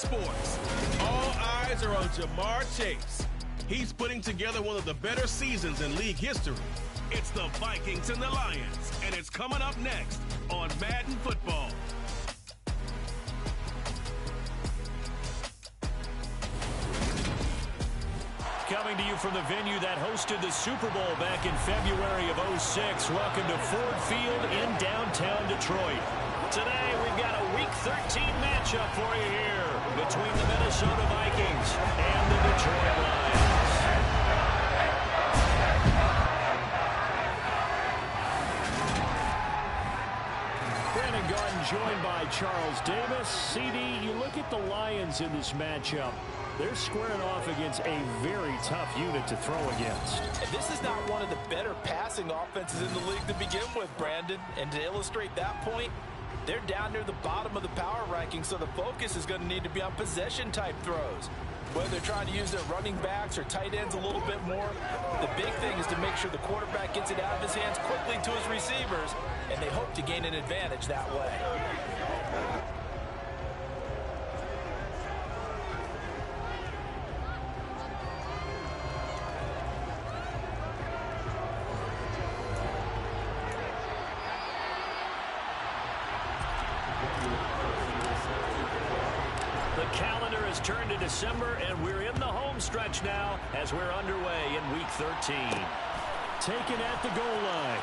sports. All eyes are on Jamar Chase. He's putting together one of the better seasons in league history. It's the Vikings and the Lions, and it's coming up next on Madden Football. Coming to you from the venue that hosted the Super Bowl back in February of '06. Welcome to Ford Field in downtown Detroit. Today, we've got a Week 13 matchup for you here between the Minnesota Vikings and the Detroit Lions. Brandon Garden joined by Charles Davis. CD, you look at the Lions in this matchup. They're squaring off against a very tough unit to throw against. And this is not one of the better passing offenses in the league to begin with, Brandon. And to illustrate that point, they're down near the bottom of the power ranking, so the focus is going to need to be on possession-type throws. Whether they're trying to use their running backs or tight ends a little bit more, the big thing is to make sure the quarterback gets it out of his hands quickly to his receivers, and they hope to gain an advantage that way. Turned to December, and we're in the home stretch now as we're underway in Week 13. Taken at the goal line.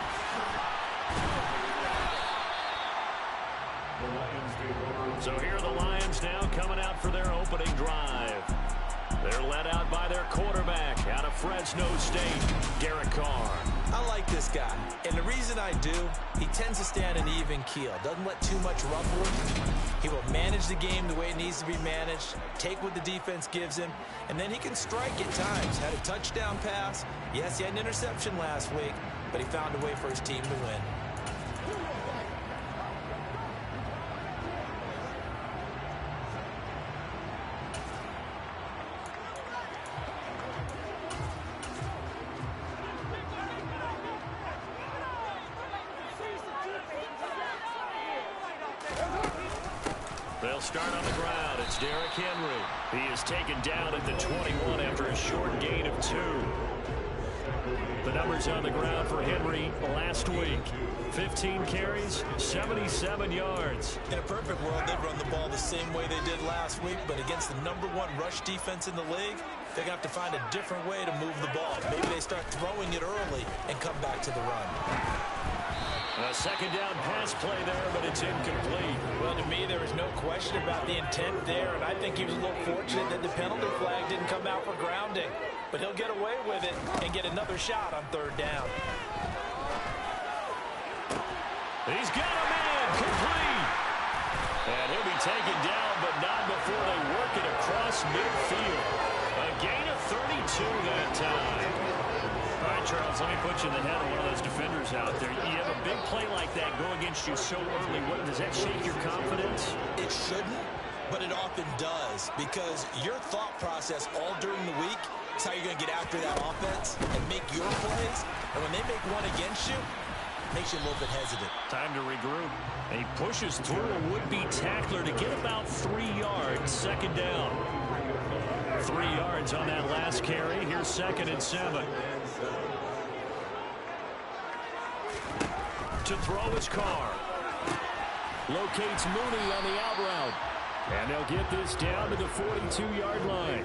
So here are the Lions now coming out for their opening drive. They're led out by their quarterback out of Fresno State, Derek Carr. I like this guy, and the reason I do, he tends to stand an even keel, doesn't let too much ruffle him. He will manage the game the way it needs to be managed, take what the defense gives him, and then he can strike at times. Had a touchdown pass. Yes, he had an interception last week, but he found a way for his team to win. They'll start on the ground. It's Derrick Henry. He is taken down at the 21 after a short gain of 2. The numbers on the ground for Henry last week. 15 carries, 77 yards. In a perfect world, they'd run the ball the same way they did last week, but against the #1 rush defense in the league, they're going to have to find a different way to move the ball. Maybe they start throwing it early and come back to the run. A second down pass play there, but it's incomplete. Well, to me, there is no question about the intent there, and I think he was a little fortunate that the penalty flag didn't come out for grounding. But he'll get away with it and get another shot on 3rd down. He's got a man, complete. And he'll be taken down, but not before they work it across midfield. A gain of 32 that time. All right, Charles, let me put you in the head of one of those defenders out there. You have a big play like that go against you so early. What, does that shake your confidence? It shouldn't, but it often does, because your thought process all during the week is how you're going to get after that offense and make your plays. And when they make one against you, it makes you a little bit hesitant. Time to regroup. And he pushes through a would-be tackler to get about 3 yards. Second down. 3 yards on that last carry. Here's 2nd and 7. To throw his Carr. Locates Mooney on the out route. And they'll get this down to the 42-yard line.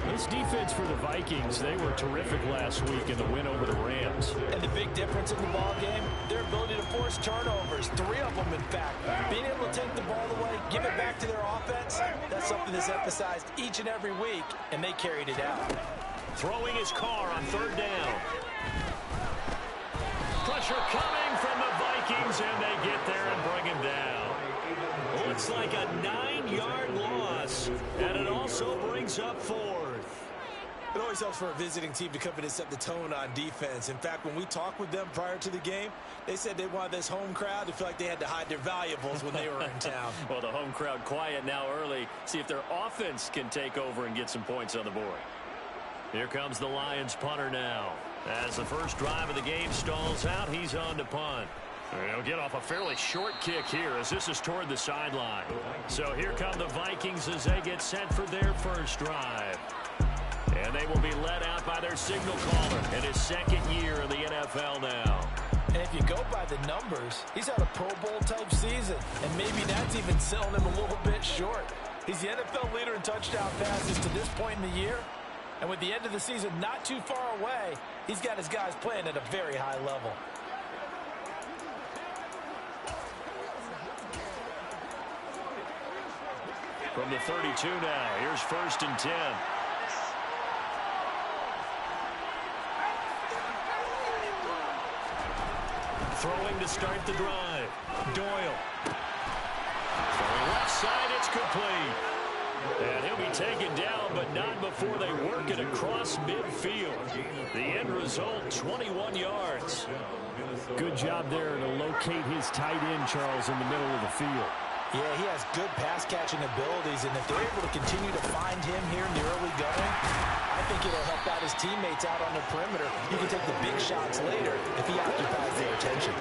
This defense for the Vikings, they were terrific last week in the win over the Rams. And the big difference in the ball game, their ability to force turnovers. 3 of them, in fact. Being able to take the ball away, give it back to their offense, that's something that's emphasized each and every week, and they carried it out. Throwing his Carr on 3rd down. Pressure coming from the Vikings, and they get there and bring him down. Looks like a 9-yard loss, and it also brings up 4th. It always helps for a visiting team to come in and set the tone on defense. In fact, when we talked with them prior to the game, they said they wanted this home crowd to feel like they had to hide their valuables when they were in town. Well, the home crowd quiet now early. See if their offense can take over and get some points on the board. Here comes the Lions punter now. As the first drive of the game stalls out, he's on to punt. They'll get off a fairly short kick here as this is toward the sideline. So here come the Vikings as they get set for their first drive. And they will be led out by their signal caller in his second year in the NFL now. And if you go by the numbers, he's had a Pro Bowl-type season. And maybe that's even selling him a little bit short. He's the NFL leader in touchdown passes to this point in the year. And with the end of the season not too far away, he's got his guys playing at a very high level. From the 32 now, here's 1st and 10. Throwing to start the drive. Doyle. From the left side, it's complete. And he'll be taken down, but not before they work it across midfield. The end result, 21 yards. Good job there to locate his tight end, Charles, in the middle of the field. Yeah, he has good pass-catching abilities, and if they're able to continue to find him here in the early going, I think it'll help out his teammates out on the perimeter. You can take the big shots later if he occupies their attention.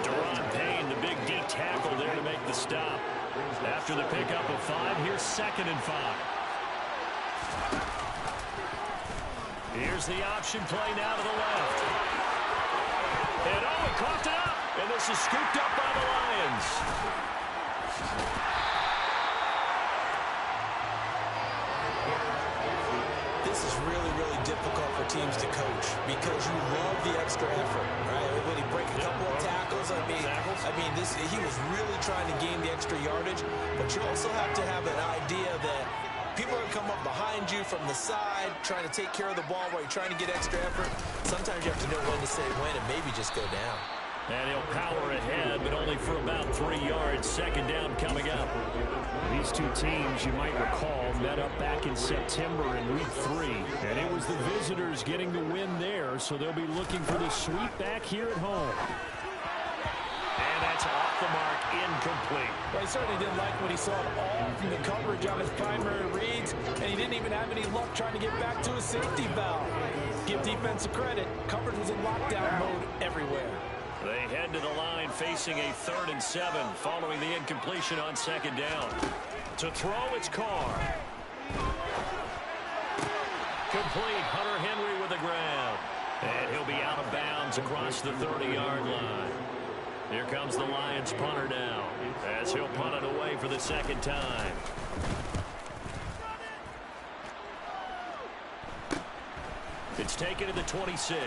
Deron Payne, the big D tackle there to make the stop. After the pickup of 5, here's 2nd and 5. Here's the option play now to the left. And oh, he coughed it up, and this is scooped up by the Lions. This is really, really difficult for teams to coach because you love the extra effort, right? When he breaks a couple of tackles, I mean, he was really trying to gain the extra yardage, but you also have to have an idea that people are going to come up behind you from the side, trying to take care of the ball while you're trying to get extra effort. Sometimes you have to know when to say when and maybe just go down. And he'll power ahead, but only for about 3 yards. 2nd down coming up. These two teams, you might recall, met up back in September in Week 3. And it was the visitors getting the win there, so they'll be looking for the sweep back here at home. And that's off the mark, incomplete. Well, he certainly didn't like what he saw at all from the coverage on his primary reads, and he didn't even have any luck trying to get back to his safety valve. Give defensive credit. Coverage was in lockdown mode everywhere. They head to the line facing a 3rd and 7 following the incompletion on 2nd down. To throw, it's Carr. Complete. Hunter Henry with the grab. And he'll be out of bounds across the 30-yard line. Here comes the Lions punter now as he'll punt it away for the 2nd time. It's taken to the 26.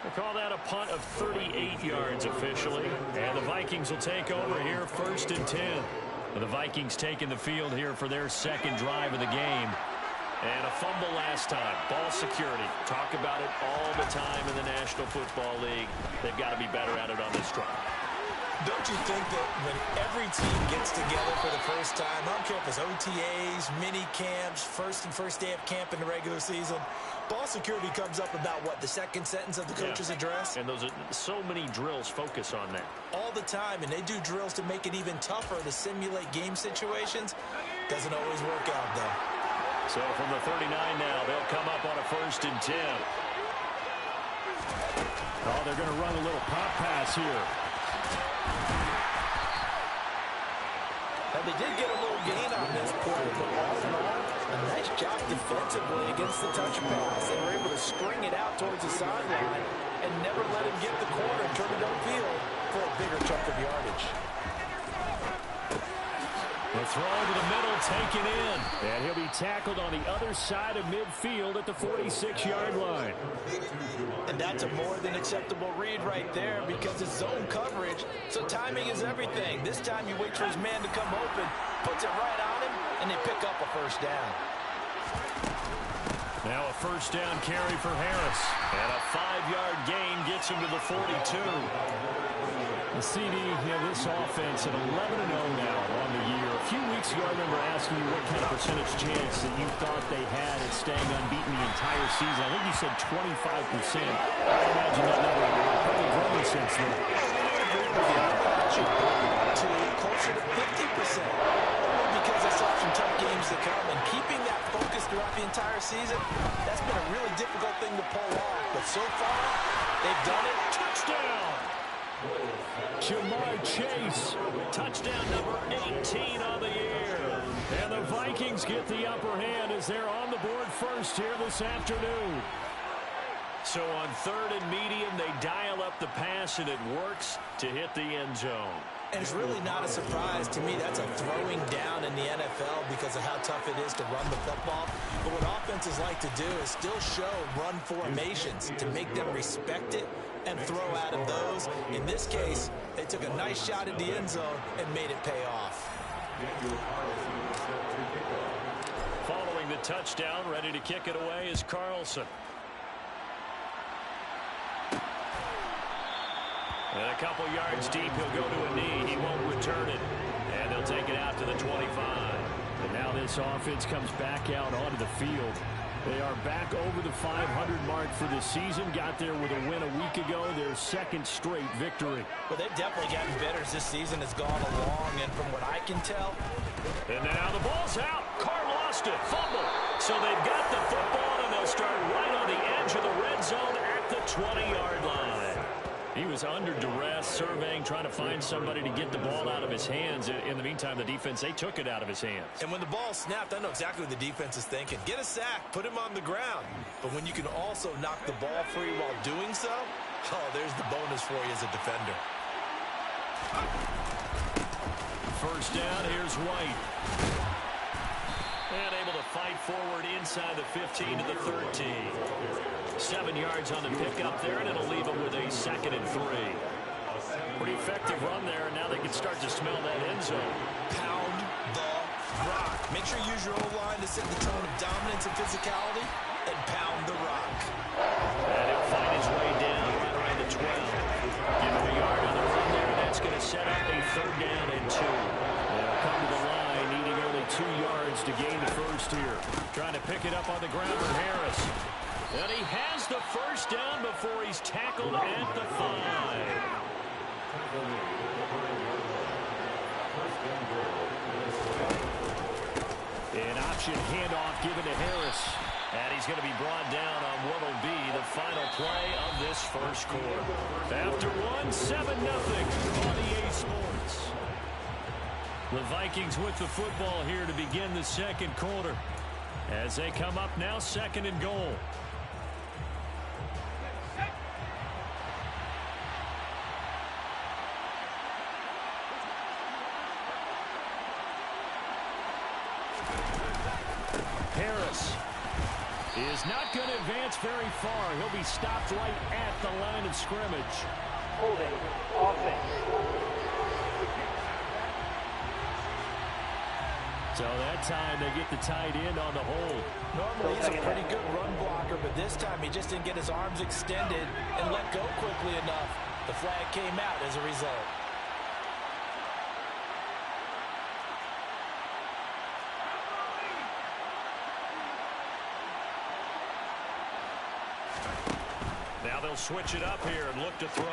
We'll call that a punt of 38 yards officially. And the Vikings will take over here 1st and 10. The Vikings taking the field here for their 2nd drive of the game. And a fumble last time. Ball security. Talk about it all the time in the National Football League. They've got to be better at it on this drive. Don't you think that when every team gets together for the first time, I don't care if it's OTAs, mini camps, first day of camp in the regular season, ball security comes up about, what, the 2nd sentence of the coach's address? And those are so many drills focus on that. All the time, and they do drills to make it even tougher to simulate game situations. Doesn't always work out, though. So from the 39 now, they'll come up on a 1st and 10. Oh, they're going to run a little pop pass here. Now, they did get a little gain on this play, but all in all, a nice job defensively against the touch pass. They were able to string it out towards the sideline and never let him get the corner and turn it upfield for a bigger chunk of yardage. The throw to the middle, taken in. And he'll be tackled on the other side of midfield at the 46-yard line. And that's a more than acceptable read right there because it's zone coverage, so timing is everything. This time you wait for his man to come open, puts it right on him, and they pick up a 1st down. Now a 1st down carry for Harris. And a 5-yard gain gets him to the 42. The CD, this offense at 11-0 now on the year. A few weeks ago, I remember asking you what kind of percentage chance that you thought they had at staying unbeaten the entire season. I think you said 25%. I imagine that number has probably grown since then. To closer to 50%. Because they saw some tough games to come, and keeping that focused throughout the entire season, that's been a really difficult thing to pull off. But so far, they've done it. Touchdown! Jamar Chase, touchdown number 18 on the year. And the Vikings get the upper hand as they're on the board first here this afternoon. So on 3rd and medium, they dial up the pass, and it works to hit the end zone. And it's really not a surprise to me. That's a throwing down in the NFL because of how tough it is to run the football. But what offenses like to do is still show run formations to make them respect it and throw out of those. In this case, they took a nice shot at the end zone and made it pay off. Following the touchdown, ready to kick it away is Carlson. And a couple yards deep, he'll go to a knee. He won't return it. And they'll take it out to the 25. And now this offense comes back out onto the field. They are back over the 500 mark for the season. Got there with a win a week ago. Their second straight victory. Well, they've definitely gotten better as this season has gone along. And from what I can tell. And now the ball's out. Carr lost it. Fumble. So they've got the football, and they'll start right on the edge of the red zone at the 20-yard line. He was under duress, surveying, trying to find somebody to get the ball out of his hands. In the meantime, the defense, they took it out of his hands. And when the ball snapped, I know exactly what the defense is thinking. Get a sack, put him on the ground. But when you can also knock the ball free while doing so, oh, there's the bonus for you as a defender. First down, here's White. And able to fight forward inside the 15 to the 13. 7 yards on the pickup there, and it'll leave them with a 2nd and 3. Pretty effective run there, and now they can start to smell that end zone. Pound the rock. Make sure you use your O-line to set the tone of dominance and physicality, and pound the rock. And he'll find his way down right around the 12. Give him a yard on the run there, and that's going to set up a 3rd down and 2. They'll come to the line, needing only 2 yards to gain the first here. Trying to pick it up on the ground with Harris. And he has the first down before he's tackled at the 5. An option handoff given to Harris. And he's going to be brought down on what will be the final play of this first quarter. After one, 7-0 on EA Sports. The Vikings with the football here to begin the second quarter. As they come up now, 2nd and goal. Harris is not going to advance very far. He'll be stopped right at the line of scrimmage. Holding offense. So that time they get the tight end on the hold. Normally he's a pretty good run blocker, but this time he just didn't get his arms extended and let go quickly enough. The flag came out as a result. Now they'll switch it up here and look to throw.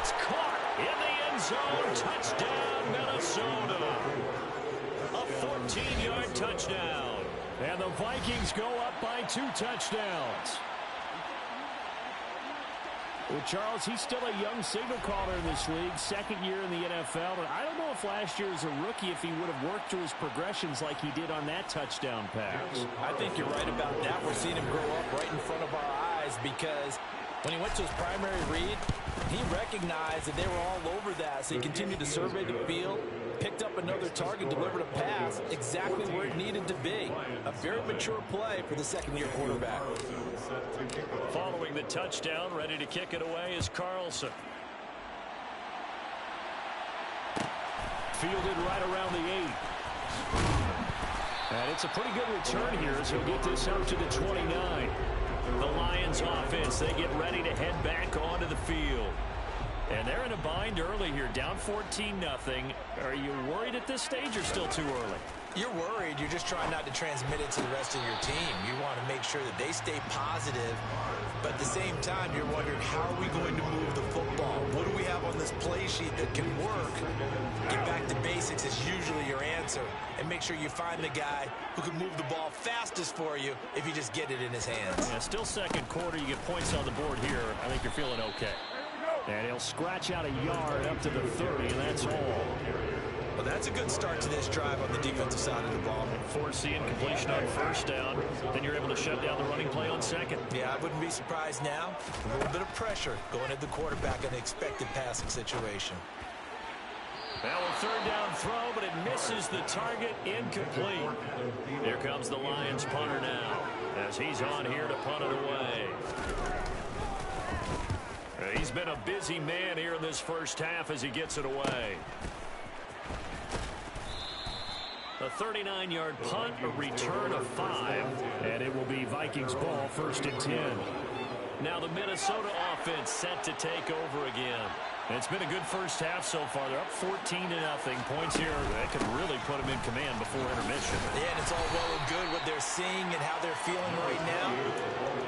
It's caught in the end zone. Touchdown, Minnesota. A 14-yard touchdown. And the Vikings go up by 2 touchdowns. Well, Charles, he's still a young signal caller in this league, 2nd year in the NFL. And I don't know if last year as a rookie, if he would have worked through his progressions like he did on that touchdown pass. I think you're right about that. We're seeing him grow up right in front of our eyes because when he went to his primary read, he recognized that they were all over that. So he continued to survey the field, picked up another target, delivered a pass exactly where it needed to be. A very mature play for the 2nd-year quarterback. Following the touchdown, ready to kick it away is Carlson. Fielded right around the 8. And it's a pretty good return here as he'll get this up to the 29. The Lions offense, they get ready to head back onto the field. And they're in a bind early here, down 14-0. Are you worried at this stage or still too early? You're worried. You're just trying not to transmit it to the rest of your team. You want to make sure that they stay positive, but at the same time, you're wondering, how are we going to move the football? What do we have on this play sheet? sheet that can work, get back to basics is usually your answer. And make sure you find the guy who can move the ball fastest for you if you just get it in his hands. Yeah, still second quarter. You get points on the board here. I think you're feeling okay. And he'll scratch out a yard up to the 30, and that's all. Well, that's a good start to this drive on the defensive side of the ball. Forcing completion on first down. Then you're able to shut down the running play on second. Yeah, I wouldn't be surprised now. A little bit of pressure going at the quarterback in the expected passing situation. Now a third down throw, but it misses the target, incomplete. Here comes the Lions punter now, as he's on here to punt it away. He's been a busy man here in this first half as he gets it away. A 39-yard punt, a return of 5, and it will be Vikings ball, 1st and 10. Now the Minnesota offense set to take over again. It's been a good first half so far. They're up 14-0. Points here that could really put them in command before intermission. Yeah, and it's all well and good what they're seeing and how they're feeling right now.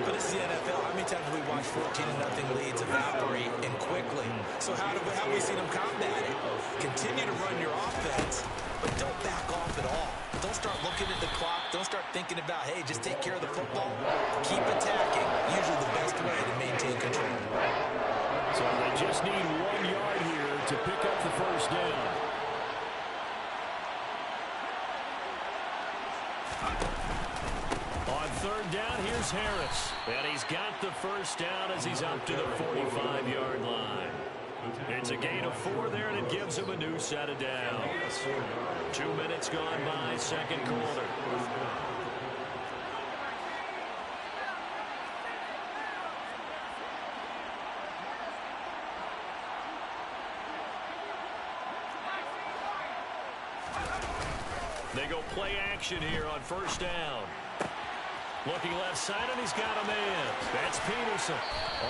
But it's the NFL. How many times have we watched 14-0 leads evaporate and quickly? So how have we seen them combat it? Continue to run your offense, but don't back off at all. Don't start looking at the clock. Don't start thinking about, hey, just take care of the football. Keep attacking. Usually the best way to maintain control. So they just need 1 yard here to pick up the first down. On third down, here's Harris. And he's got the first down as he's up to the 45-yard line. It's a gain of 4 there, and it gives him a new set of downs. 2 minutes gone by, second quarter. They go play action here on first down. Looking left side, and he's got a man. That's Peterson.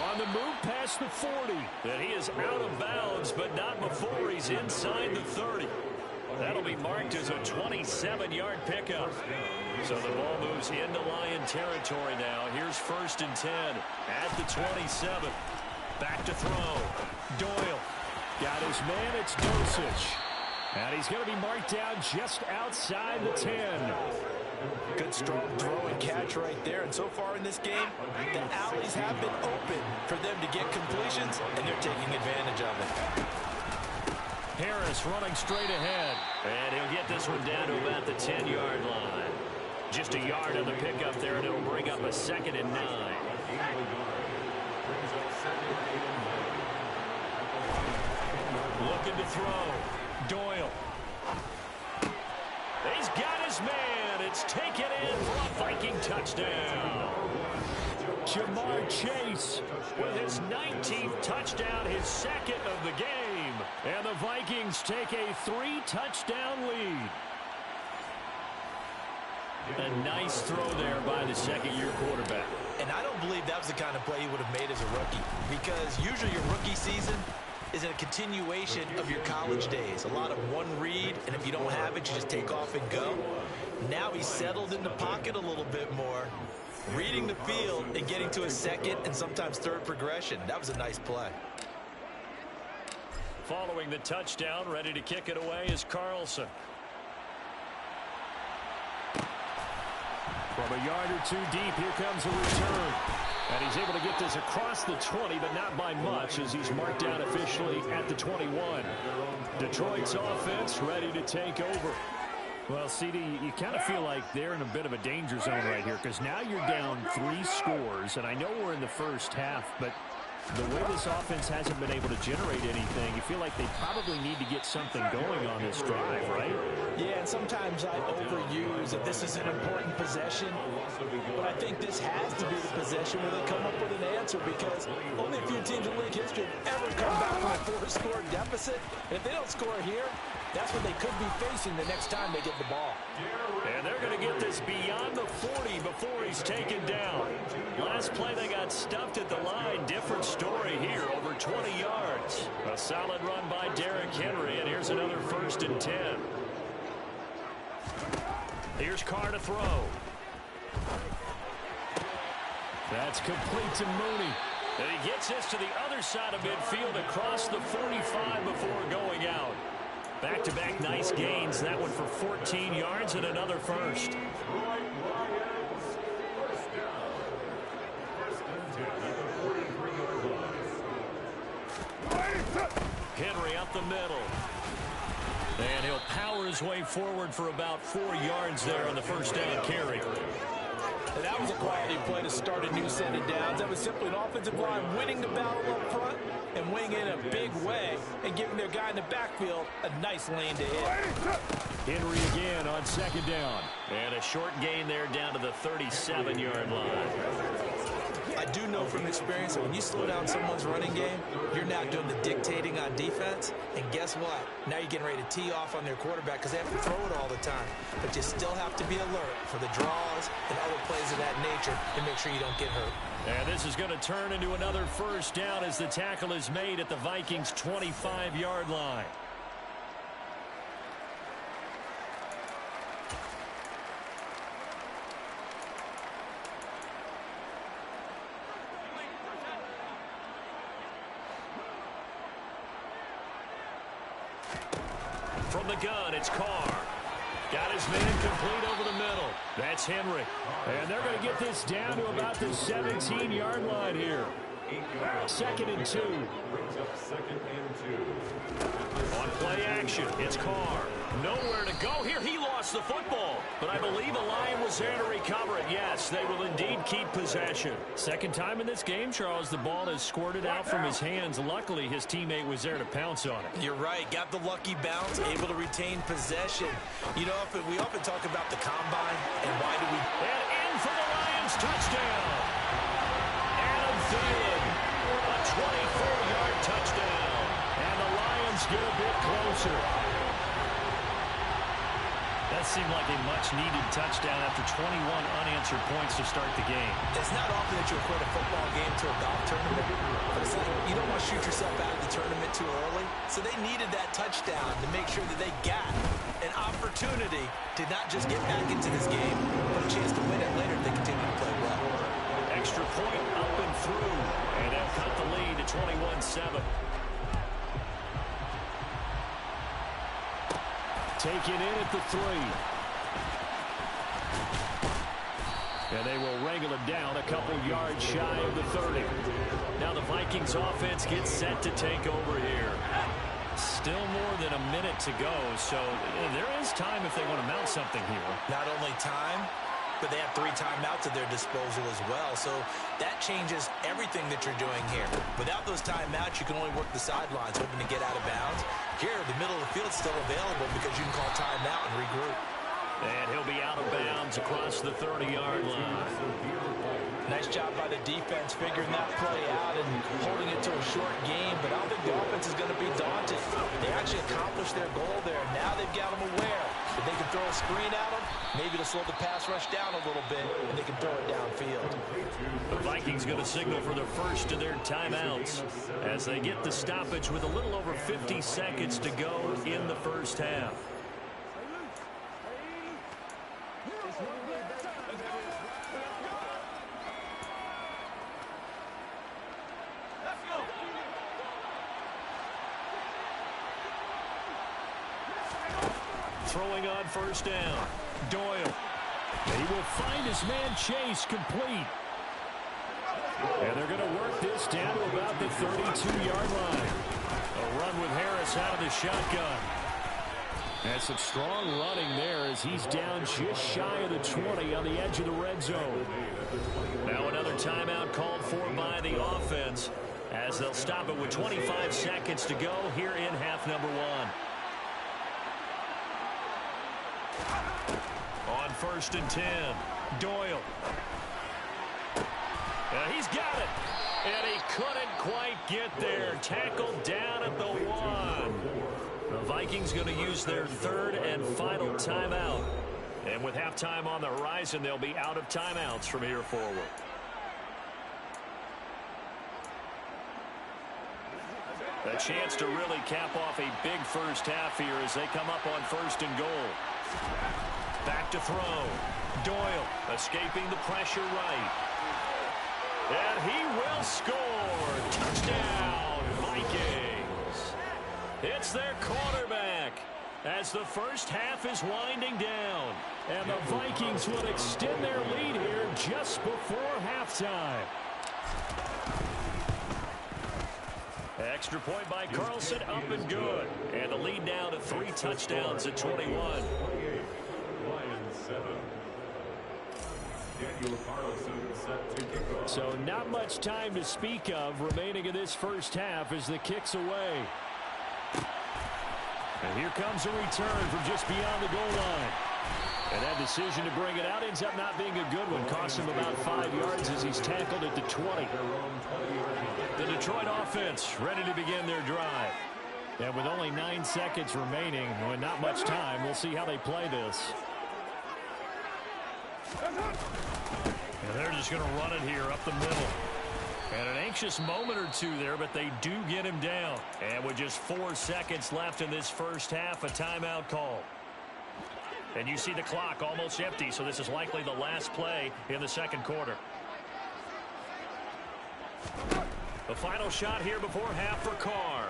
On the move past the 40. And he is out of bounds, but not before he's inside the 30. That'll be marked as a 27-yard pickup. So the ball moves into Lion territory now. Here's 1st and 10 at the 27. Back to throw. Doyle got his man. It's Dosich. And he's going to be marked down just outside the 10. Good strong throw and catch right there. And so far in this game, the alleys have been open for them to get completions, and they're taking advantage of it. Harris running straight ahead. And he'll get this one down to about the 10-yard line. Just a yard on the pickup there, and it'll bring up a 2nd and 9. Looking to throw. Doyle. He's got his man. It's taken in for a Viking touchdown. Jamar Chase with his 19th touchdown, his 2nd of the game. And the Vikings take a 3-touchdown lead. A nice throw there by the second-year quarterback. And I don't believe that was the kind of play he would have made as a rookie, because usually your rookie season is a continuation of your college days. A lot of one read, and if you don't have it, you just take off and go. Now he's settled in the pocket a little bit more, reading the field and getting to a 2nd and sometimes 3rd progression. That was a nice play. Following the touchdown, ready to kick it away is Carlson. From a yard or 2 deep, here comes a return. And he's able to get this across the 20, but not by much, as he's marked down officially at the 21. Detroit's offense ready to take over. Well, CD, you kind of feel like they're in a bit of a danger zone right here, because now you're down 3 scores, and I know we're in the first half, but the way this offense hasn't been able to generate anything, you feel like they probably need to get something going on this drive, right? Yeah, and sometimes I overuse that this is an important possession, but I think this has to be the possession where they come up with an answer, because only a few teams in league history have ever come back from a 4-score deficit. And if they don't score here, that's what they could be facing the next time they get the ball. And they're going to get this beyond the 40 before he's taken down. Last play, they got stuffed at the line. Different story here, over 20 yards. A solid run by Derrick Henry, and here's another 1st and 10. Here's Carr to throw. That's complete to Mooney. And he gets this to the other side of midfield across the 45 before Back-to-back nice gains. That one for 14 yards and another first. Henry up the middle. And he'll power his way forward for about 4 yards there on the first down carry. And that was a quality play to start a new set of downs. That was simply an offensive line winning the battle up front and winning in a big way and giving their guy in the backfield a nice lane to hit. Henry again on second down. And a short gain there down to the 37-yard line. I do know from experience that when you slow down someone's running game, you're now doing the dictating on defense. And guess what? Now you're getting ready to tee off on their quarterback because they have to throw it all the time. But you still have to be alert for the draws and other plays of that nature and make sure you don't get hurt. And this is going to turn into another first down as the tackle is made at the Vikings' 25-yard line. From the gun, it's Carr. Got his man complete over the middle. That's Henry. And they're going to get this down to about the 17-yard line here. Second and 2. On play action, it's Carr. Nowhere to go here. He lost the football. But I believe a Lion was there to recover it. Yes, they will indeed keep possession. Second time in this game, Charles, the ball has squirted out from his hands. Luckily, his teammate was there to pounce on it. You're right. Got the lucky bounce, able to retain possession. You know, we often talk about the combine and why do we... And in for the Lions touchdown. Adam Thielen, a 24-yard touchdown. And the Lions get a bit closer. That seemed like a much-needed touchdown after 21 unanswered points to start the game. It's not often that you equate a football game to a golf tournament, but it's like you don't want to shoot yourself out of the tournament too early. So they needed that touchdown to make sure that they got an opportunity to not just get back into this game, but a chance to win it later if they continue to play well. Extra point up and through, and they'll cut the lead to 21-7. Taken in at the 3. And they will wrangle it down a couple yards shy of the 30. Now the Vikings offense gets set to take over here. Still more than a minute to go, so there is time if they want to mount something here. Not only time, but they have 3 timeouts at their disposal as well. So that changes everything that you're doing here. Without those timeouts, you can only work the sidelines, hoping to get out of bounds. Here, the middle of the field is still available because you can call timeout and regroup. And he'll be out of bounds across the 30-yard line. Nice job by the defense figuring that play out and holding it to a short game, but I don't think the offense is going to be daunted. They actually accomplished their goal there. Now they've got them aware that they can throw a screen at them, maybe to slow the pass rush down a little bit, and they can throw it downfield. The Vikings going to signal for the first of their timeouts as they get the stoppage with a little over 50 seconds to go in the first half. Throwing on first down. Doyle. He will find his man Chase complete. And they're going to work this down to about the 32-yard line. A run with Harris out of the shotgun. And some strong running there as he's down just shy of the 20 on the edge of the red zone. Now another timeout called for by the offense as they'll stop it with 25 seconds to go here in half number 1. On first and 10, Doyle. He's got it. And he couldn't quite get there. Tackled down at the 1. The Vikings going to use their third and final timeout. And with halftime on the horizon, they'll be out of timeouts from here forward. A chance to really cap off a big first half here as they come up on first and goal. Back to throw. Doyle escaping the pressure right. And he will score. Touchdown, Vikings. It's their quarterback. as the first half is winding down. And the Vikings will extend their lead here just before halftime. Extra point by Carlson, up and good. And the lead now to 3 touchdowns at 21. So not much time to speak of remaining in this first half as the kick's away. And here comes a return from just beyond the goal line. And that decision to bring it out ends up not being a good one. Costs him about 5 yards as he's tackled at the 20. The Detroit offense ready to begin their drive. And with only 9 seconds remaining, with not much time, we'll see how they play this. And they're just going to run it here up the middle. And an anxious moment or two there, but they do get him down. And with just 4 seconds left in this first half, a timeout call. And you see the clock almost empty, so this is likely the last play in the second quarter. The final shot here before half for Carr.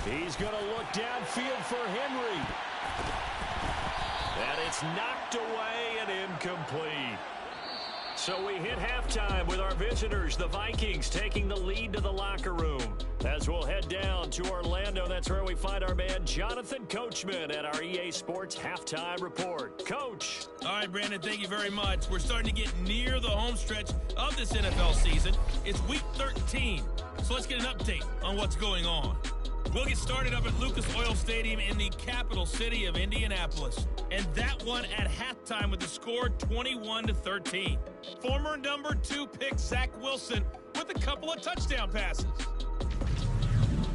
He's going to look downfield for Henry. And it's knocked away and incomplete. So we hit halftime with our visitors, the Vikings, taking the lead to the locker room. As we'll head down to Orlando, that's where we find our man Jonathan Coachman at our EA Sports Halftime Report. Coach. All right, Brandon, thank you very much. We're starting to get near the home stretch of this NFL season. It's Week 13, so let's get an update on what's going on. We'll get started up at Lucas Oil Stadium in the capital city of Indianapolis. And that one at halftime with the score 21-13. Former number 2 pick Zach Wilson with a couple of touchdown passes.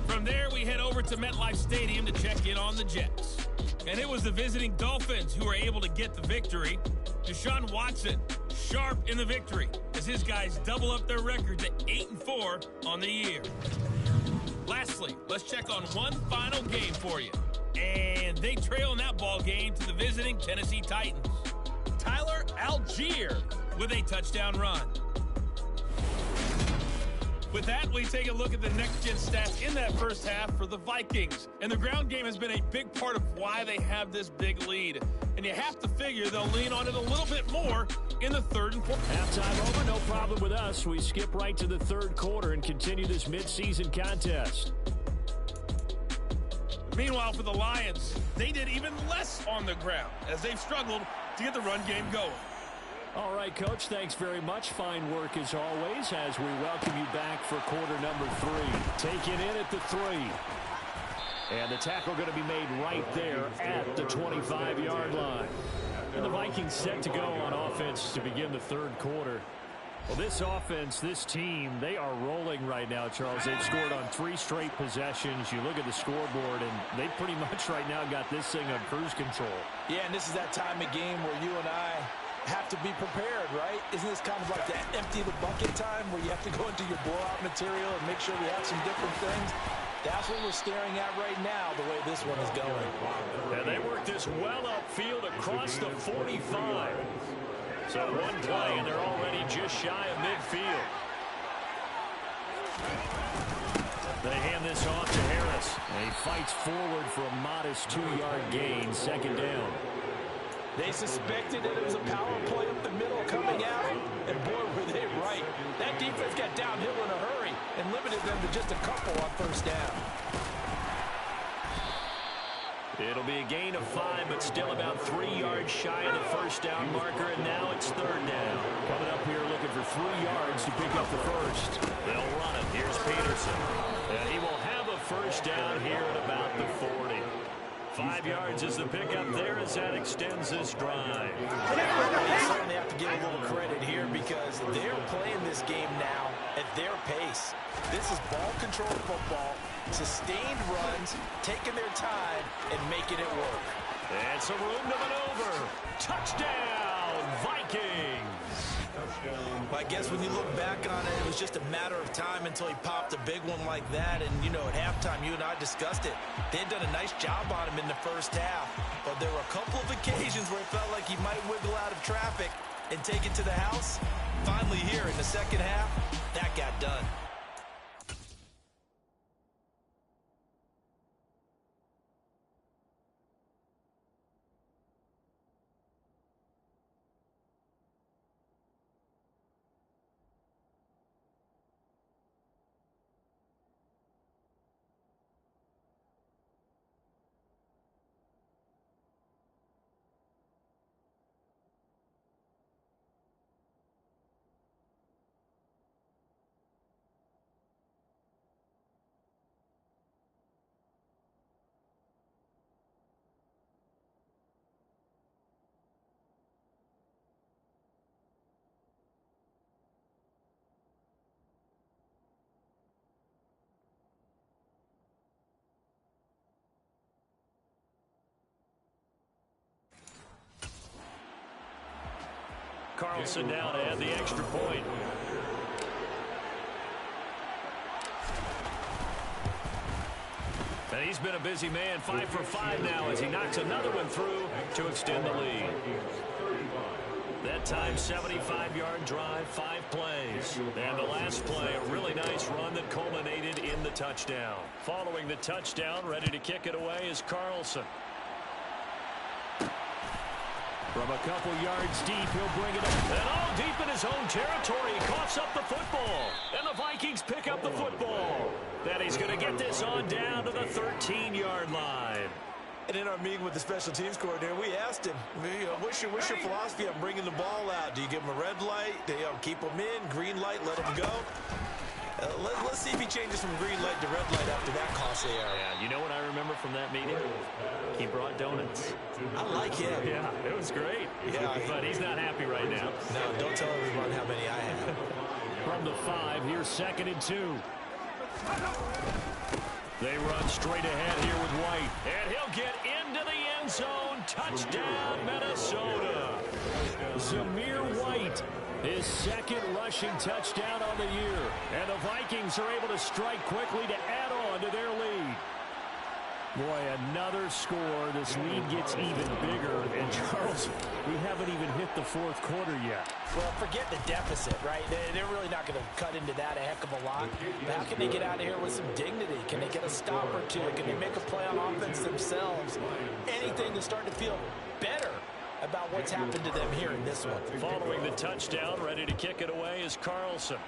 From there, we head over to MetLife Stadium to check in on the Jets. And it was the visiting Dolphins who were able to get the victory. Deshaun Watson, sharp in the victory, as his guys double up their record to 8-4 on the year. Lastly, let's check on one final game for you. And they trail in that ball game to the visiting Tennessee Titans. Tyler Algier with a touchdown run. With that, we take a look at the next-gen stats in that first half for the Vikings. And the ground game has been a big part of why they have this big lead. And you have to figure they'll lean on it a little bit more in the third and fourth. Halftime over, no problem with us. We skip right to the third quarter and continue this midseason contest. Meanwhile, for the Lions, they did even less on the ground as they've struggled to get the run game going. All right, Coach, thanks very much. Fine work as always as we welcome you back for quarter number 3. Taking in at the 3. And the tackle going to be made right there at the 25-yard line. And the Vikings set to go on offense to begin the third quarter. Well, this offense, this team, they are rolling right now, Charles. They've scored on 3 straight possessions. You look at the scoreboard, and they pretty much right now got this thing on cruise control. Yeah, and this is that time of game where you and I have to be prepared, right? Isn't this kind of like that empty the bucket time where you have to go into your blowout material and make sure we have some different things? That's what we're staring at right now, the way this one is going. And they work this well upfield across the 45. So one play, and they're already just shy of midfield. They hand this off to Harris. And he fights forward for a modest 2-yard gain, second down. They suspected that it was a power play up the middle coming out, and boy, were they right. That defense got downhill in a hurry and limited them to just a couple on first down. It'll be a gain of 5, but still about 3 yards shy of the first down marker, and now it's third down. Coming up here looking for 3 yards to pick up the first. They'll run it. Here's Peterson. And he will have a first down here at about the 40. 5 yards is the pickup there as that extends this drive. They certainly have to give a little credit here because they're playing this game now at their pace. This is ball control football, sustained runs, taking their time, and making it work. And some room to maneuver. Touchdown, Vikings! I guess when you look back on it, it was just a matter of time until he popped a big one like that. And, you know, at halftime, you and I discussed it. They had done a nice job on him in the first half. But there were a couple of occasions where it felt like he might wiggle out of traffic and take it to the house. Finally here in the second half, that got done. Carlson now to add the extra point. And he's been a busy man, 5 for 5 now as he knocks another one through to extend the lead. That time, 75-yard drive, 5 plays. And the last play, a really nice run that culminated in the touchdown. Following the touchdown, ready to kick it away is Carlson. From a couple yards deep, he'll bring it up. And all deep in his own territory, he coughs up the football. And the Vikings pick up the football. Then he's going to get this on down to the 13-yard line. And in our meeting with the special teams coordinator, we asked him, what's your philosophy on bringing the ball out? Do you give him a red light? Do you keep him in? Green light, let him go? Let's see if he changes from green light to red light after that costly error. Yeah, you know what I remember from that meeting? He brought donuts. I like him. Yeah, it was great. Yeah, but he's not happy right now. No, don't tell everyone how many I have. From the 5, here's 2nd and 2. They run straight ahead here with White. And he'll get into the end zone. Touchdown, Minnesota. Zamir White, his 2nd rushing touchdown on the year. And the Vikings are able to strike quickly to add on to their lead. Boy, another score. This lead gets even bigger. And, Charles, we haven't even hit the 4th quarter yet. Well, forget the deficit, right? They're really not going to cut into that a heck of a lot. But how can they get out of here with some dignity? Can they get a stop or two? Can they make a play on offense themselves? Anything to start to feel better about what's happened to them here in this one. Following the touchdown, ready to kick it away is Carlson.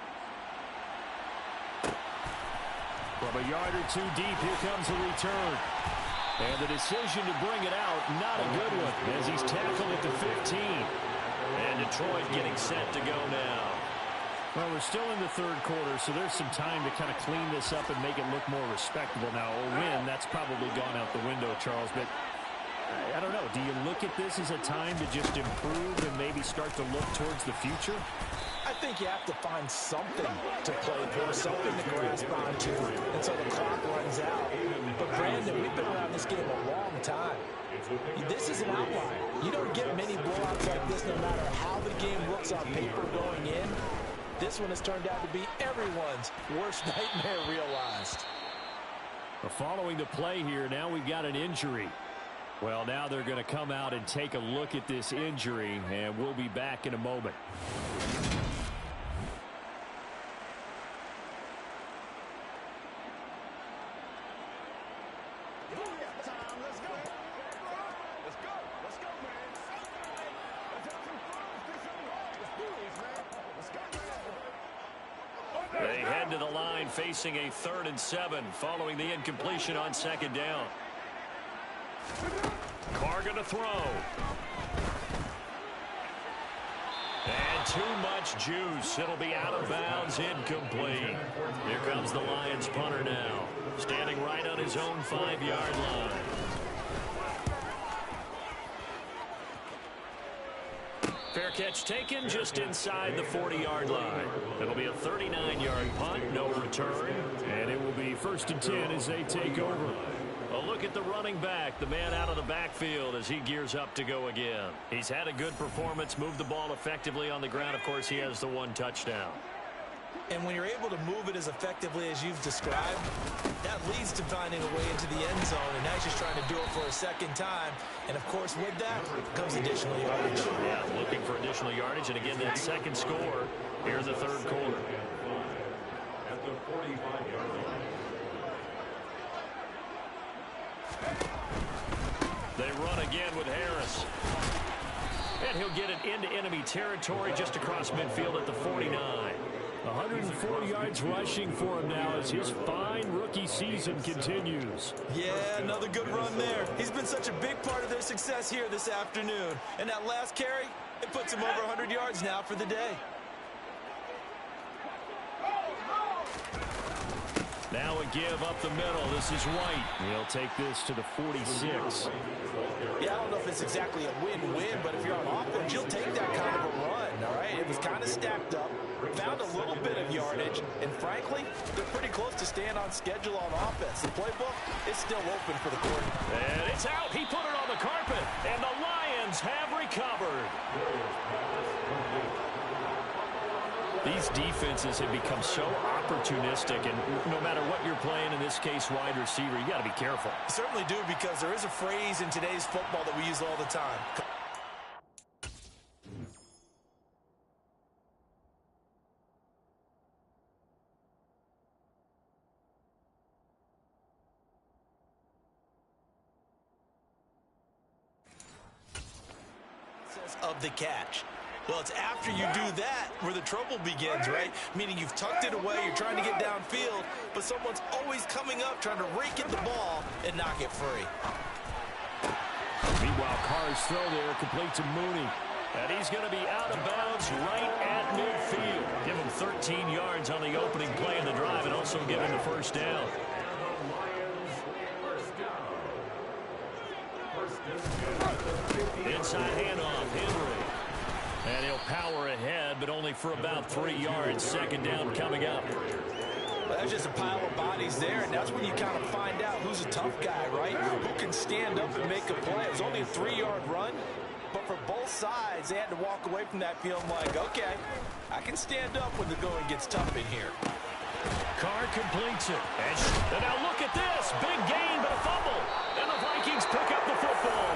From a yard or 2 deep, here comes a return. And the decision to bring it out, not a good one, as he's tackled at the 15. And Detroit getting set to go now. Well, we're still in the 3rd quarter, so there's some time to kind of clean this up and make it look more respectable. Now, a win, that's probably gone out the window, Charles, but I don't know. Do you look at this as a time to just improve and maybe start to look towards the future? I think you have to find something to play for, something to grasp onto until the clock runs out. But, Brandon, we've been around this game a long time. This is an outlier. You don't get many blowouts like this no matter how the game looks on paper going in. This one has turned out to be everyone's worst nightmare realized. Well, following the play here, now we've got an injury. Well, now they're going to come out and take a look at this injury, and we'll be back in a moment. They head to the line facing a 3rd and 7 following the incompletion on 2nd down. Carr going to throw. And too much juice. It'll be out of bounds, incomplete. Here comes the Lions punter now, standing right on his own 5-yard line. Fair catch taken just inside the 40-yard line. It'll be a 39-yard punt, no return. And it will be 1st and 10 as they take over. A look at the running back, the man out of the backfield as he gears up to go again. He's had a good performance, moved the ball effectively on the ground. Of course, he has the 1 touchdown. And when you're able to move it as effectively as you've described, that leads to finding a way into the end zone. And now he's just trying to do it for a 2nd time. And, of course, with that comes additional yardage. Yeah, looking for additional yardage. And, again, that 2nd score here in the 3rd quarter. At the 45-yard line. They run again with Harris. And he'll get it into enemy territory just across midfield at the 49. 104 yards rushing for him now as his fine rookie season continues. Yeah, another good run there. He's been such a big part of their success here this afternoon. And that last carry, it puts him over 100 yards now for the day. Now a give up the middle. This is White. He'll take this to the 46. Yeah, I don't know if it's exactly a win-win, but if you're on offense, you'll take that kind of a run, all right? It was kind of stacked up, found a little bit of yardage, and frankly, they're pretty close to staying on schedule on offense. The playbook is still open for the quarterback. And it's out. He put it on the carpet, and the Lions have recovered. defenses have become so opportunistic, and no matter what you're playing, in this case wide receiver, you got to be careful. You certainly do, because there is a phrase in today's football that we use all the time. Of the catch. Well, it's after you do that where the trouble begins, right? Meaning you've tucked it away, you're trying to get downfield, but someone's always coming up trying to rake at the ball and knock it free. Meanwhile, Carr's throw there complete to Mooney. And he's going to be out of bounds right at midfield. Give him 13 yards on the opening play of the drive and also give him the first down. Inside handoff, Henry. And he'll power ahead, but only for about 3 yards. Second down coming up. Well, that's just a pile of bodies there, and that's when you kind of find out who's a tough guy, right? Who can stand up and make a play. It was only a 3-yard run, but for both sides, they had to walk away from that feeling like, okay, I can stand up when the going gets tough in here. Carr completes it. And now look at this. Big gain, but a fumble. And the Vikings pick up the football.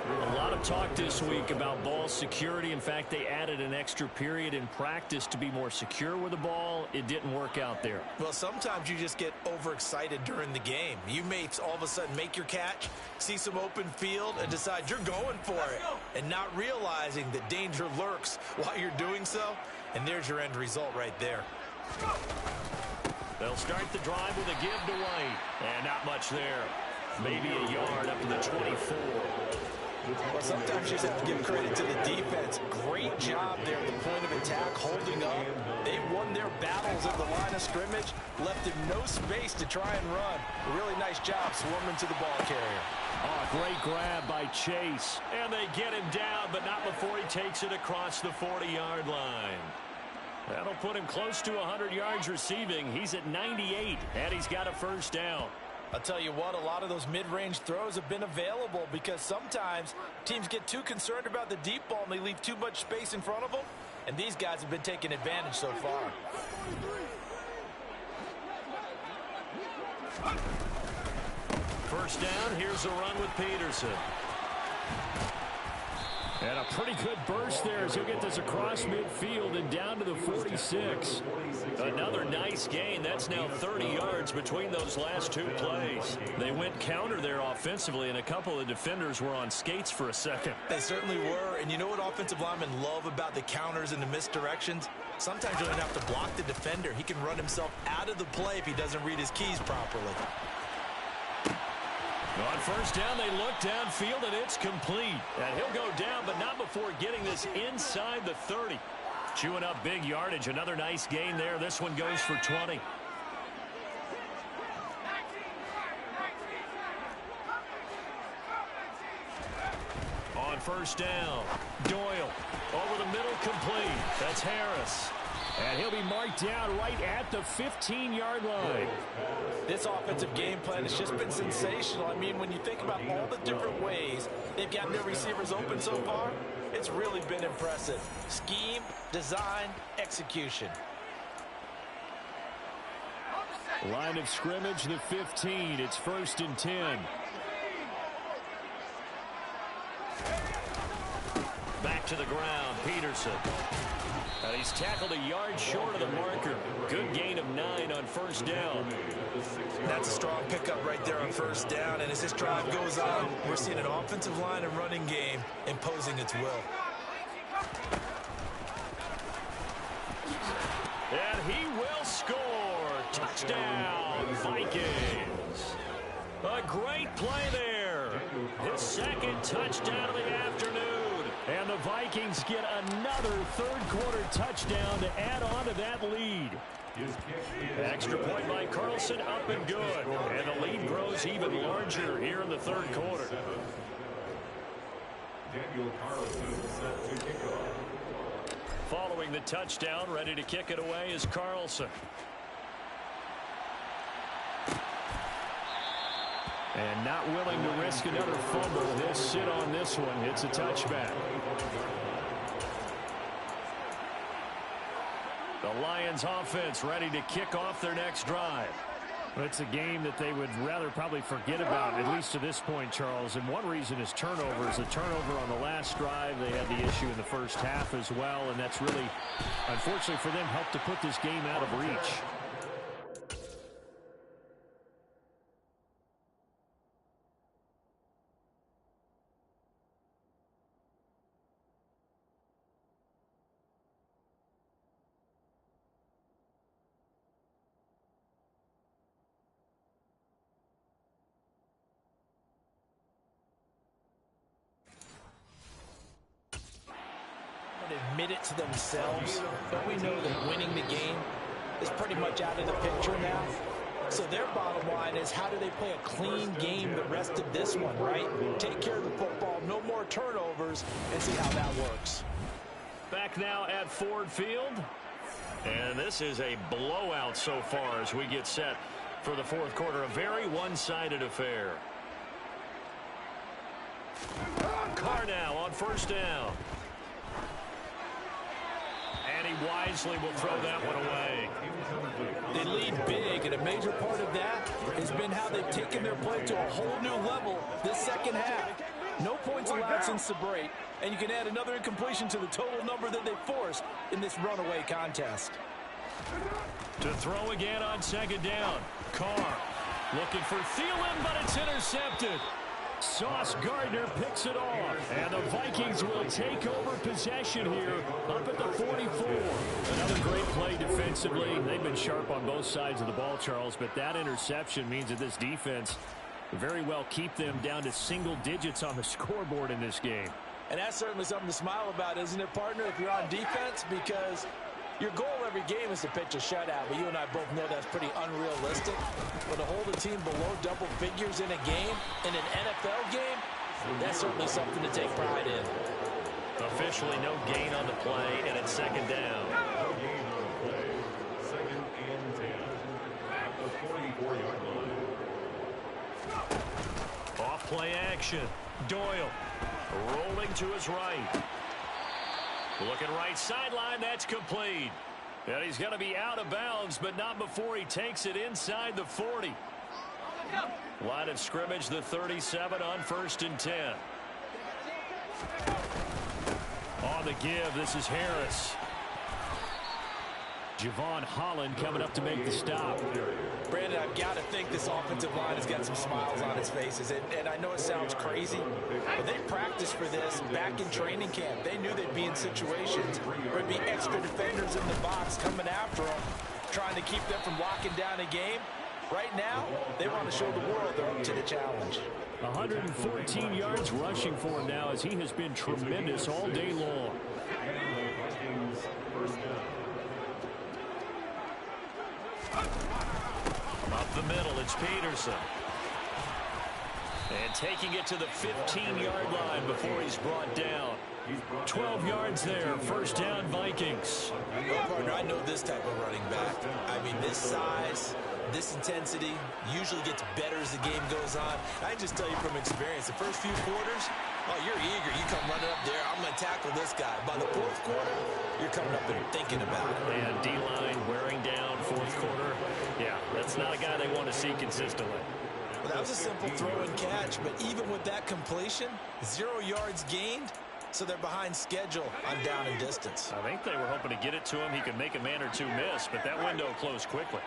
A lot of talk this week about ball security. In fact, they added an extra period in practice to be more secure with the ball. It didn't work out there. Well, sometimes you just get overexcited during the game. You may all of a sudden make your catch, see some open field, and decide you're going for it, and not realizing that danger lurks while you're doing so. And there's your end result right there. They'll start the drive with a give to White. And not much there. Maybe a yard up to the 24. Well, sometimes you just have to give credit to the defense. Great job there at the point of attack, holding up. They won their battles at the line of scrimmage, left him no space to try and run. A really nice job swarming to the ball carrier. Oh, great grab by Chase. And they get him down, but not before he takes it across the 40-yard line. That'll put him close to 100 yards receiving. He's at 98, and he's got a first down. I'll tell you what, a lot of those mid-range throws have been available because sometimes teams get too concerned about the deep ball and they leave too much space in front of them, and these guys have been taking advantage so far. First down, here's a run with Peterson. And a pretty good burst there as he'll get this across midfield and down to the 46. Another nice gain. That's now 30 yards between those last two plays. They went counter there offensively, and a couple of defenders were on skates for a second. They certainly were. And you know what offensive linemen love about the counters and the misdirections? Sometimes you don't have to block the defender. He can run himself out of the play if he doesn't read his keys properly. On first down, they look downfield, and it's complete. And he'll go down, but not before getting this inside the 30. Chewing up big yardage. Another nice gain there. This one goes for 20. On first down, Doyle over the middle, complete. That's Harris. And he'll be marked down right at the 15-yard line. This offensive game plan has just been sensational. I mean, when you think about all the different ways they've gotten their receivers open so far, it's really been impressive. Scheme, design, execution. Line of scrimmage, the 15. It's 1st and 10. Back to the ground, Peterson. And he's tackled a yard short of the marker. Good gain of 9 on first down. That's a strong pickup right there on first down. And as this drive goes on, we're seeing an offensive line and running game imposing its will. And he will score. Touchdown, Vikings. A great play there. His second touchdown of the afternoon. And the Vikings get another third-quarter touchdown to add on to that lead. Extra point by Carlson, up and good. And the lead grows even larger here in the third quarter. Daniel Carlson set to kick off. Following the touchdown, ready to kick it away is Carlson. And not willing to risk another fumble. He'll sit on this one. It's a touchback. The Lions offense ready to kick off their next drive. It's a game that they would rather probably forget about, at least to this point, Charles. And one reason is turnovers. A turnover on the last drive. They had the issue in the first half as well, and that's really, unfortunately for them, helped to put this game out of reach. Admit it to themselves, but we know that winning the game is pretty much out of the picture now. So their bottom line is, how do they play a clean game the rest of this one, right? Take care of the football, no more turnovers, and see how that works. Back now at Ford Field. And this is a blowout so far as we get set for the fourth quarter. A very one-sided affair. Carr now on first down. And he wisely will throw that one away. They lead big, and a major part of that has been how they've taken their play to a whole new level this second half. No points allowed since the break, and you can add another incompletion to the total number that they forced in this runaway contest. To throw again on second down. Carr looking for Thielen, but it's intercepted. Sauce Gardner picks it off, and the Vikings will take over possession here up at the 44. Another great play defensively. They've been sharp on both sides of the ball, Charles, but that interception means that this defense very well keep them down to single digits on the scoreboard in this game. And that's certainly something to smile about, isn't it, partner, if you're on defense? Because your goal every game is to pitch a shutout, but you and I both know that's pretty unrealistic. But to hold a team below double figures in a game, in an NFL game, that's certainly something to take pride in. Officially no gain on the play, and it's second down. Second and 10 at the 44-yard line. Off play action. Doyle rolling to his right. Looking right sideline, that's complete. And he's going to be out of bounds, but not before he takes it inside the 40. Line of scrimmage, the 37 on first and 10. On the give, this is Harris. Javon Holland coming up to make the stop. Brandon, I've got to think this offensive line has got some smiles on its faces. And I know it sounds crazy, but they practiced for this back in training camp. They knew they'd be in situations where there'd be extra defenders in the box coming after them, trying to keep them from locking down a game. Right now, they want to show the world they're up to the challenge. 114 yards rushing for him now, as he has been tremendous all day long. Up the middle, it's Peterson. And taking it to the 15-yard line before he's brought down. 12 yards there, first down Vikings. Well, partner, I know this type of running back. I mean, this size, this intensity usually gets better as the game goes on. I can just tell you from experience, the first few quarters, oh, you're eager. You come running up there, I'm going to tackle this guy. By the fourth quarter, you're coming up and thinking about it. And D-line wearing down fourth quarter. Yeah, that's not a guy they want to see consistently. Well, that was a simple throw and catch, but even with that completion, 0 yards gained, so they're behind schedule on down and distance. I think they were hoping to get it to him. He could make a man or two miss, but that window closed quickly.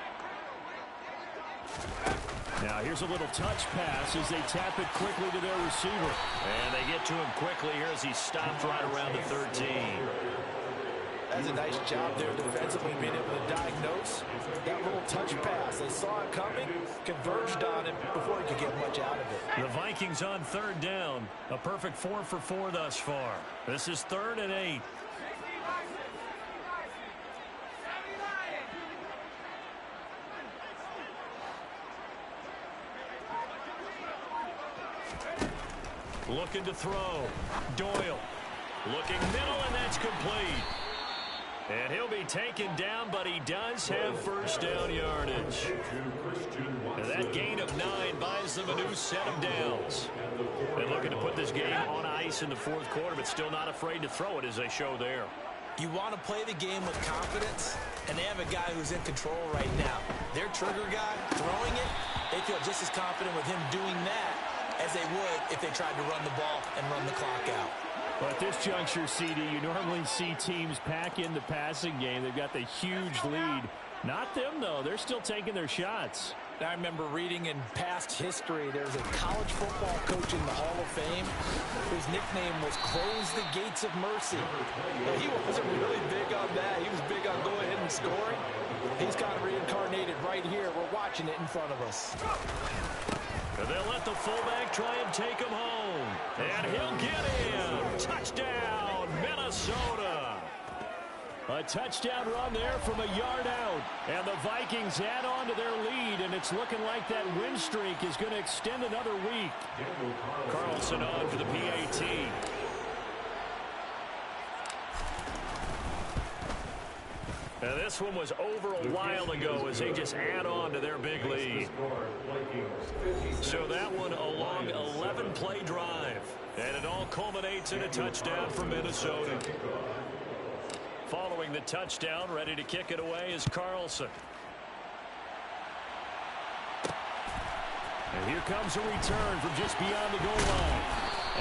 Now here's a little touch pass as they tap it quickly to their receiver. And they get to him quickly here as he stopped right around the 13. That's a nice job there defensively, being able to diagnose that little touch pass. They saw it coming, converged on it before he could get much out of it. The Vikings on third down. A perfect 4 for 4 thus far. This is 3rd and 8. Looking to throw. Doyle looking middle, and that's complete. And he'll be taken down, but he does have first down yardage. And that gain of 9 buys them a new set of downs. They're looking to put this game on ice in the fourth quarter, but still not afraid to throw it as they show there. You want to play the game with confidence, and they have a guy who's in control right now. Their trigger guy, throwing it, they feel just as confident with him doing that as they would if they tried to run the ball and run the clock out. But at this juncture, CD, you normally see teams pack in the passing game. They've got the huge lead. Not them, though. They're still taking their shots. I remember reading in past history, there's a college football coach in the Hall of Fame whose nickname was Close the Gates of Mercy. Now, he wasn't really big on that. He was big on go ahead and scoring. He's kind of reincarnated right here. We're watching it in front of us. And they'll let the fullback try and take him home. And he'll get in. Touchdown, Minnesota. A touchdown run there from a yard out. And the Vikings add on to their lead, and it's looking like that win streak is going to extend another week. Carlson on for the PAT. Now this one was over a while ago as they just add on to their big lead. So that one a long 11-play drive. And it all culminates in a touchdown for Minnesota. Following the touchdown, ready to kick it away is Carlson. And here comes a return from just beyond the goal line.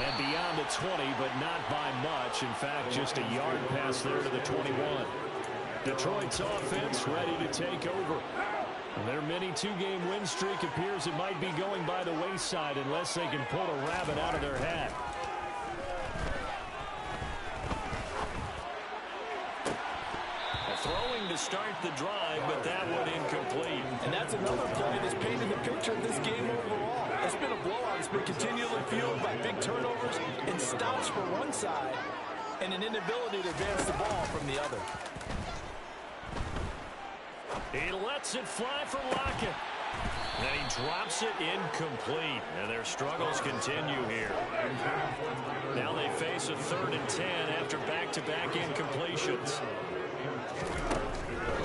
And beyond the 20, but not by much. In fact, just a yard pass there to the 21. Detroit's offense ready to take over. Their mini two-game win streak appears it might be going by the wayside unless they can pull a rabbit out of their hat. Throwing to start the drive, but that one incomplete. And that's another play that's painted the picture of this game overall. It's been a blowout. It's been continually fueled by big turnovers and stops for one side and an inability to advance the ball from the other. He lets it fly for Lockett. And he drops it incomplete. And their struggles continue here. Now they face a 3rd and 10 after back-to-back incompletions.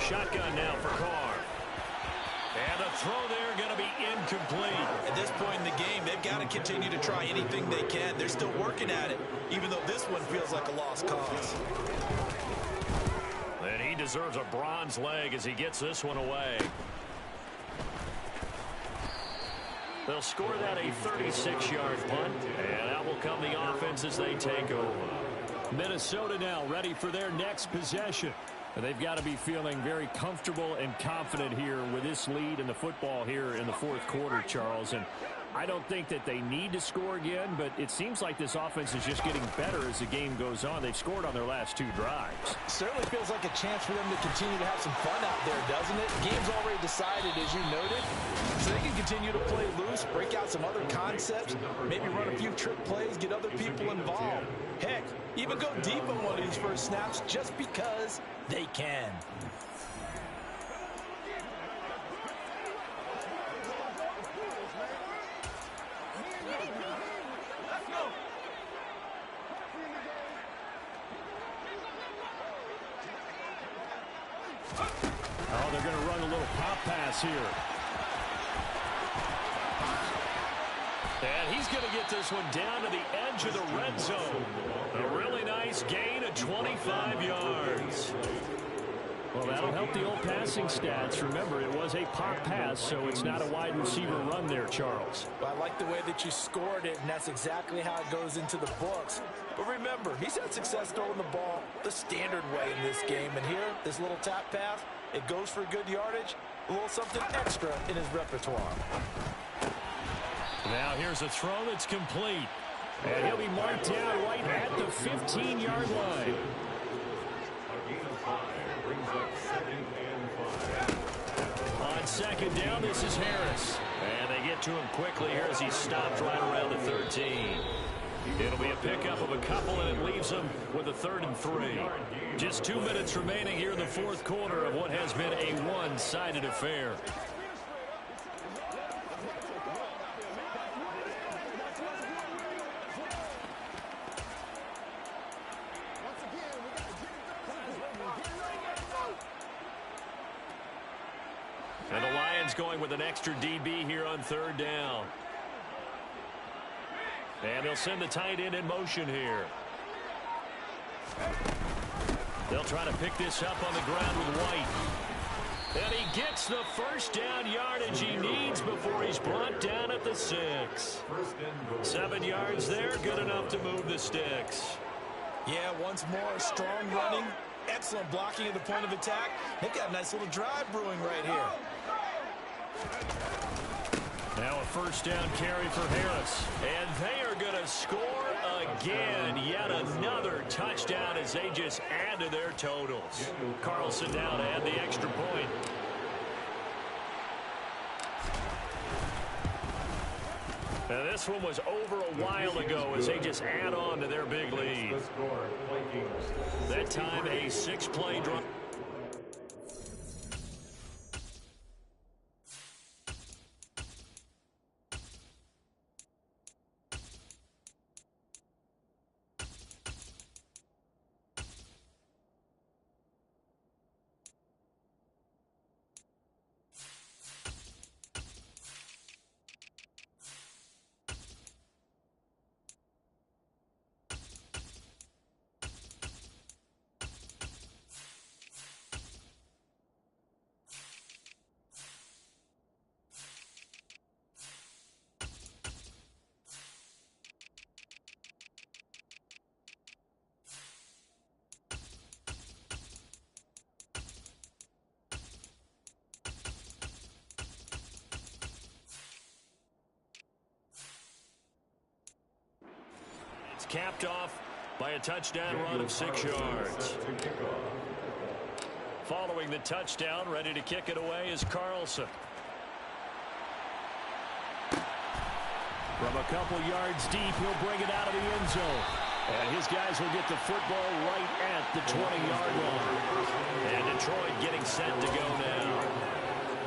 Shotgun now for Carr. And the throw there going to be incomplete. At this point in the game, they've got to continue to try anything they can. They're still working at it, even though this one feels like a lost cause. And he deserves a bronze leg as he gets this one away. They'll score that a 36-yard punt, and out will come the offense as they take over. Minnesota now ready for their next possession. They've got to be feeling very comfortable and confident here with this lead in the football here in the 4th quarter, Charles. And I don't think that they need to score again, but it seems like this offense is just getting better as the game goes on. They've scored on their last 2 drives. Certainly feels like a chance for them to continue to have some fun out there, doesn't it? Game's already decided, as you noted. So they can continue to play loose, break out some other concepts, maybe run a few trick plays, get other people involved. Heck, even go deep on one of these first snaps just because they can. Oh, they're going to run a little pop pass here. And he's going to get this one down to the edge of the red zone. A really nice gain of 25 yards. Well, that'll help the old passing stats. Remember, it was a pop pass, so it's not a wide receiver run there, Charles. Well, I like the way that you scored it, and that's exactly how it goes into the books. But remember, he's had success throwing the ball the standard way in this game. And here, this little tap pass, it goes for good yardage, a little something extra in his repertoire. Now here's a throw that's complete. And he'll be marked down right at the 15-yard line. On second down, this is Harris. And they get to him quickly here as he stopped right around the 13. It'll be a pickup of a couple, and it leaves them with a 3rd and 3. Just 2 minutes remaining here in the 4th quarter of what has been a one-sided affair. And the Lions going with an extra DB here on 3rd down. And they'll send the tight end in motion here. They'll try to pick this up on the ground with White. And he gets the first down yardage he needs before he's brought down at the 6. 7 yards there, good enough to move the sticks. Yeah, once more, strong running, excellent blocking at the point of attack. They've got a nice little drive brewing right here. Now a first down carry for Harris. And they are going to score again. Yet another touchdown as they just add to their totals. Carlson now to add the extra point. Now this one was over a while ago as they just add on to their big lead. That time a 6-play drive. Capped off by a touchdown run of 6 yards. Following the touchdown, ready to kick it away is Carlson. From a couple yards deep, he'll bring it out of the end zone. And his guys will get the football right at the 20-yard line. And Detroit getting set to go now.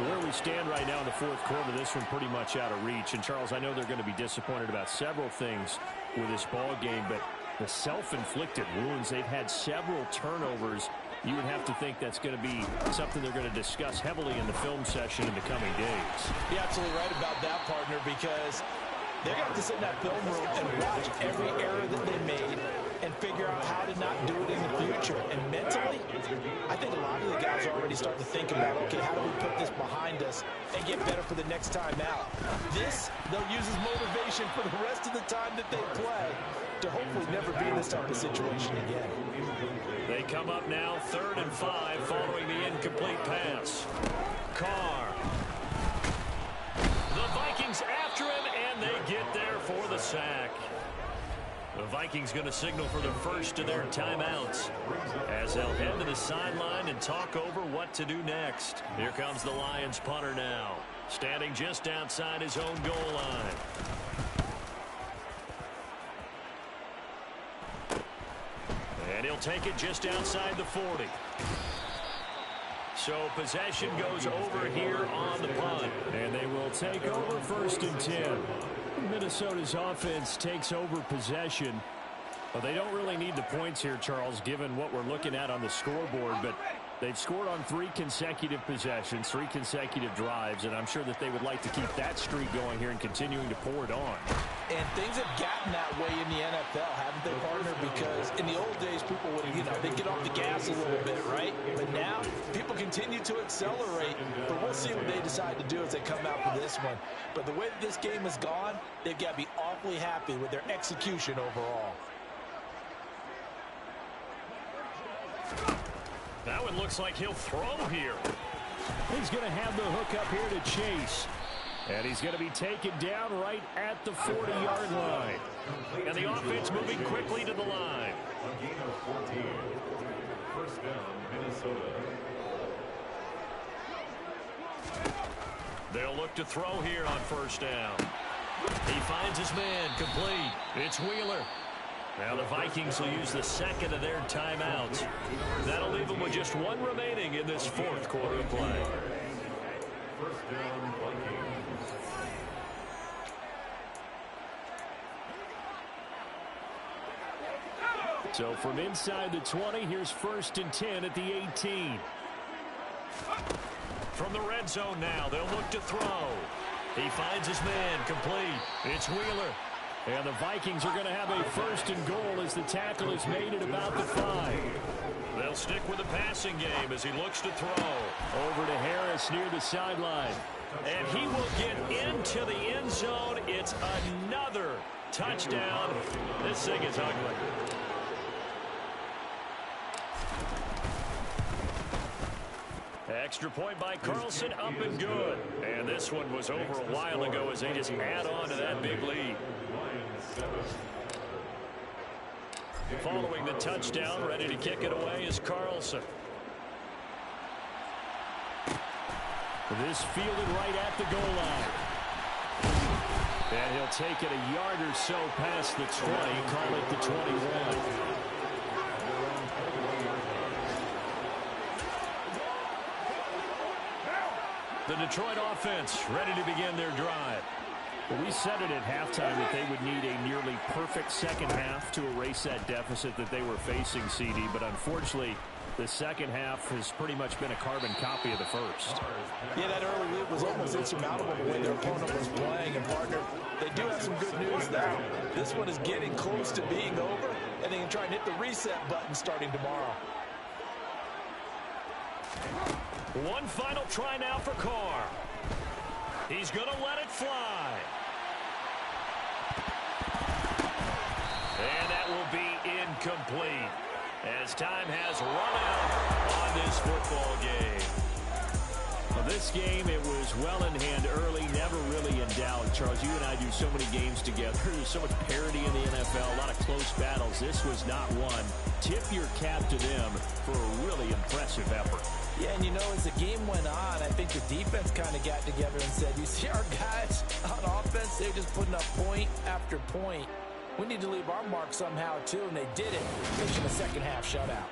Where we stand right now in the fourth quarter, this one pretty much out of reach. And, Charles, I know they're going to be disappointed about several things with this ball game, but the self-inflicted wounds, they've had several turnovers. You would have to think that's going to be something they're going to discuss heavily in the film session in the coming days. You're absolutely right about that, partner, because they're going to have to sit in that film room and watch every error that they made and figure out how to not do it in the future. And mentally, I think a lot of the guys are already starting to think about, okay, how do we put this behind us and get better for the next time out? This, they'll use as motivation for the rest of the time that they play to hopefully never be in this type of situation again. They come up now 3rd and 5 following the incomplete pass. Carr. The Vikings after him, and they get there for the sack. The Vikings going to signal for the first of their timeouts as they'll head to the sideline and talk over what to do next. Here comes the Lions punter now, standing just outside his own goal line. And he'll take it just outside the 40. So possession goes over here on the punt. And they will take over 1st and 10. Minnesota's offense takes over possession. Well, they don't really need the points here, Charles, given what we're looking at on the scoreboard, but they've scored on 3 consecutive possessions, 3 consecutive drives, and I'm sure that they would like to keep that streak going here and continuing to pour it on. And things have gotten that way in the NFL, haven't they, partner? Because in the old days, people would, they'd get off the gas a little bit, right? But now, people continue to accelerate, but we'll see what they decide to do as they come out for this one. But the way that this game has gone, they've got to be awfully happy with their execution overall. That one looks like he'll throw here. He's going to have the hook up here to Chase. And he's going to be taken down right at the 40-yard line. And the offense moving quickly to the line. A gain of 14. First down, Minnesota. They'll look to throw here on 1st down. He finds his man, complete. It's Wheeler. Now the Vikings will use the 2nd of their timeouts. That'll leave them with just 1 remaining in this 4th quarter of play. First down, Vikings. So from inside the 20, here's 1st and 10 at the 18. From the red zone now, they'll look to throw. He finds his man, complete. It's Wheeler. And the Vikings are going to have a 1st and goal as the tackle is made at about the 5. They'll stick with the passing game as he looks to throw. Over to Harris near the sideline. And he will get into the end zone. It's another touchdown. This thing is ugly. Extra point by Carlson, up and good. And this one was over a while ago as they just add on to that big lead. Following the touchdown, ready to kick it away is Carlson. This fielded right at the goal line. And he'll take it a yard or so past the 20, call it the 21. The Detroit offense ready to begin their drive. Well, we said it at halftime that they would need a nearly perfect second half to erase that deficit that they were facing, CD. But unfortunately, the second half has pretty much been a carbon copy of the first. Yeah, that early lead was almost insurmountable the way their opponent was playing. And, partner, they do have some good news now. This one is getting close to being over, and they can try and hit the reset button starting tomorrow. One final try now for Carr. He's going to let it fly. And that will be incomplete as time has run out on this football game. Well, this game, it was well in hand early, never really in doubt. Charles, you and I do so many games together. There's so much parity in the NFL, a lot of close battles. This was not one. Tip your cap to them for a really impressive effort. Yeah, and you know, as the game went on, I think the defense kind of got together and said, you see our guys on offense, they're just putting up point after point. We need to leave our mark somehow, too, and they did it, finishing the second half shutout.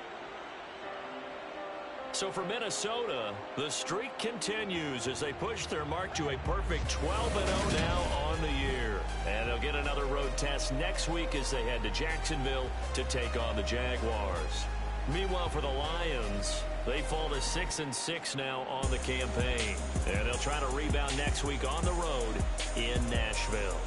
So for Minnesota, the streak continues as they push their mark to a perfect 12-0 now on the year. And they'll get another road test next week as they head to Jacksonville to take on the Jaguars. Meanwhile, for the Lions, they fall to 6-6 now on the campaign. And they'll try to rebound next week on the road in Nashville.